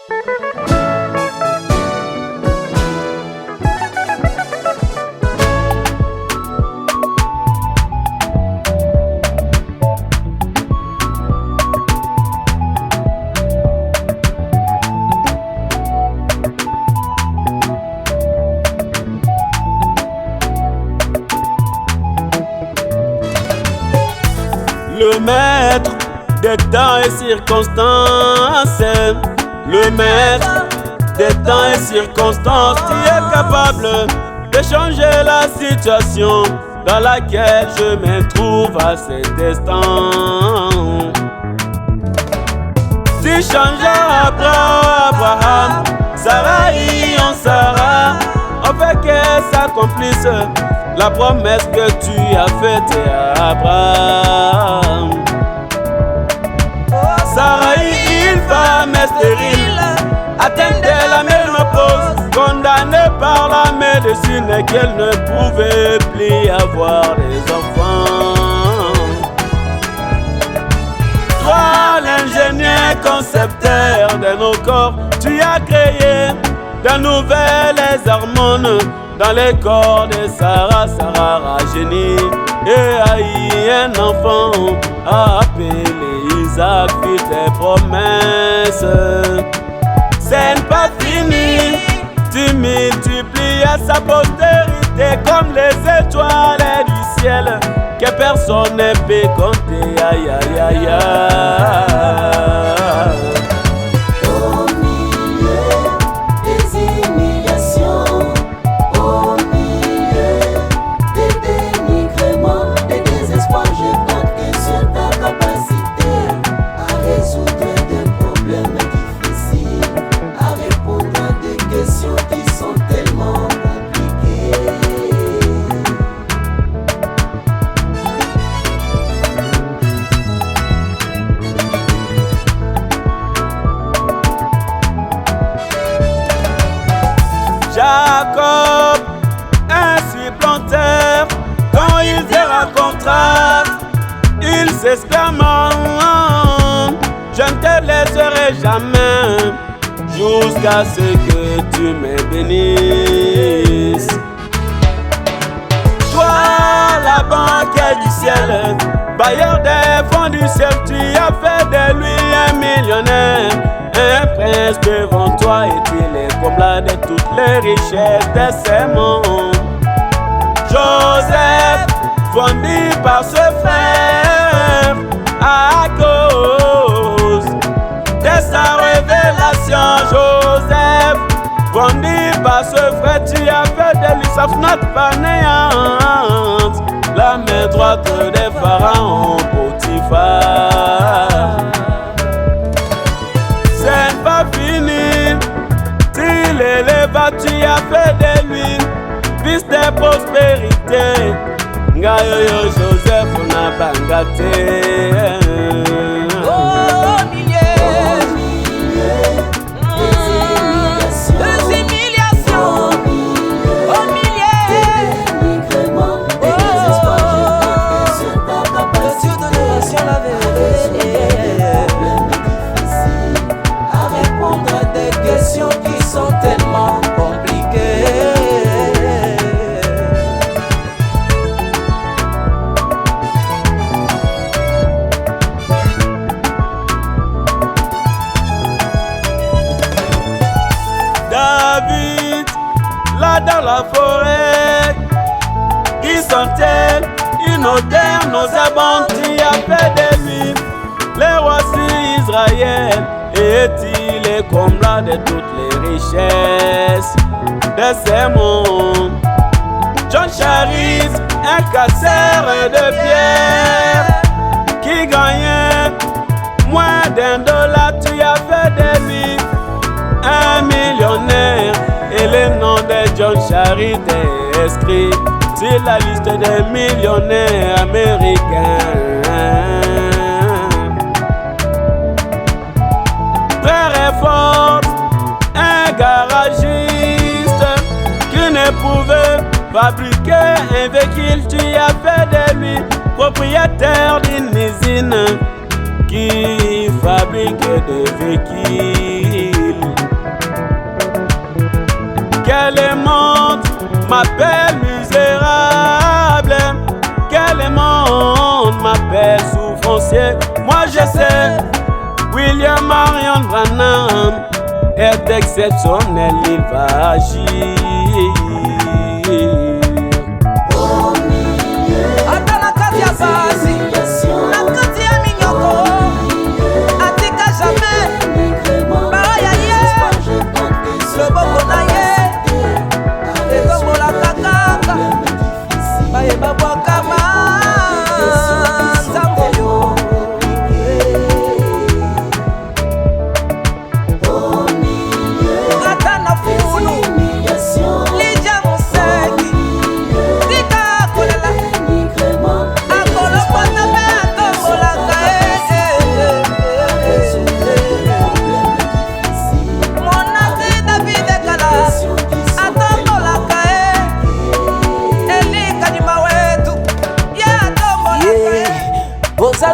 Le maître des temps et circonstances, le maître des temps et circonstances, qui est capable de changer la situation dans laquelle je me trouve à cet instant. Tu changes Abraham, Sarai en Sarah, afin que s'accomplisse la promesse que tu as faite à Abraham. Sarai, une femme stérile, atteinte de la ménopause, condamnée par la médecine qu'elle ne pouvait plus avoir des enfants. Toi, l'ingénieur concepteur de nos corps, tu as créé de nouvelles hormones dans les corps de Sarah. Sarah rajeunit et a eu un enfant appelé Isaac, fit des promesses. C'est pas fini, tu multiplies sa postérité comme les étoiles du ciel que personne ne peut compter. Aïe aïe aïe aïe. Jacob, ainsi planteur, quand il te rencontra, il s'exclama: je ne te laisserai jamais jusqu'à ce que tu me bénisses. Toi, la banque du ciel, bailleur des fonds du ciel, tu as fait de lui un millionnaire, un prince devant toi, et tu les combles de toutes les richesses de ce monde. Joseph, vendu par ce frère, à cause de sa révélation. Joseph, vendu par ce frère, tu as fait de lui sa fenêtre néante, la main droite des pharaons Potiphar. C'est pas fini, tu l'élèves, tu as fait de lui fils de prospérité. Ngayoyo Joseph n'a pas gâté. David, là dans la forêt, qui sentait une odeur nauséabonde, qui a fait de lui le roi sur Israël, et il est combla de toutes les richesses de ce monde. John Charis, un casseur de pierre, qui gagnait moins d'$1, tu as fait de lui un millionnaire, et le nom de John Charis est inscrit sur la liste des millionnaires américains. Très fort, un garagiste qui ne pouvait fabriquer un véhicule, tu as fait de lui propriétaire d'une usine qui fabrique des véhicules. Quel monde m'appelle misérable, quel monde m'appelle souffrancier. Moi je sais, William Marion Branham est exceptionnel, il va agir.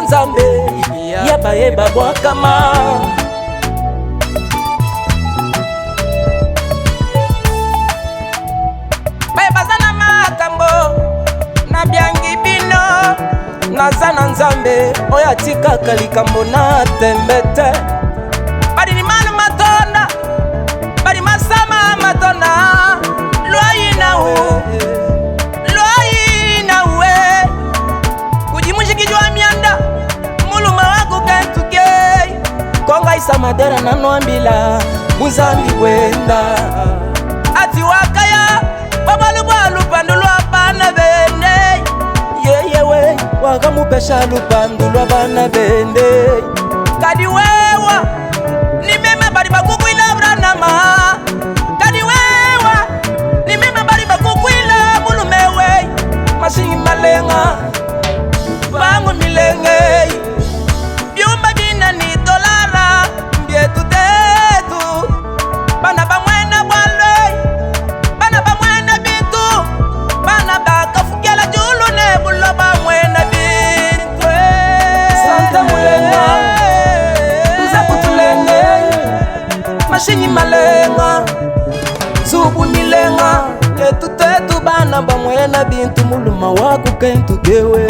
Nzambe yaba yeba bwakama bayebazana makambo na byangi bino naza na Nzambe oyo atikaka likambo na tembe te badilimanu matonda badimasama matonda lwayi nawu kujimushikijwa mianda konga isa madera nanoambila muzambi wenda ati wakaya babalubwa lupandu lwa bana bende yeyewe wakamupesha lupandu lwa bana bende kadi wewa nimema bali bakukwila branama kadi wewa nimema bali bakukwila mulumewe masingi malenga bangu milenge byumba bina ni dolara mbietu tetu bana bamwena bwalwe bana bamwena bitu bana bakafukela julu ne bulo bamwena bitwe santa mulenga nzakutulenge mashinyi malenga zubu milenga yetu tetu bana bamwena bintu muluma waku kentu gewe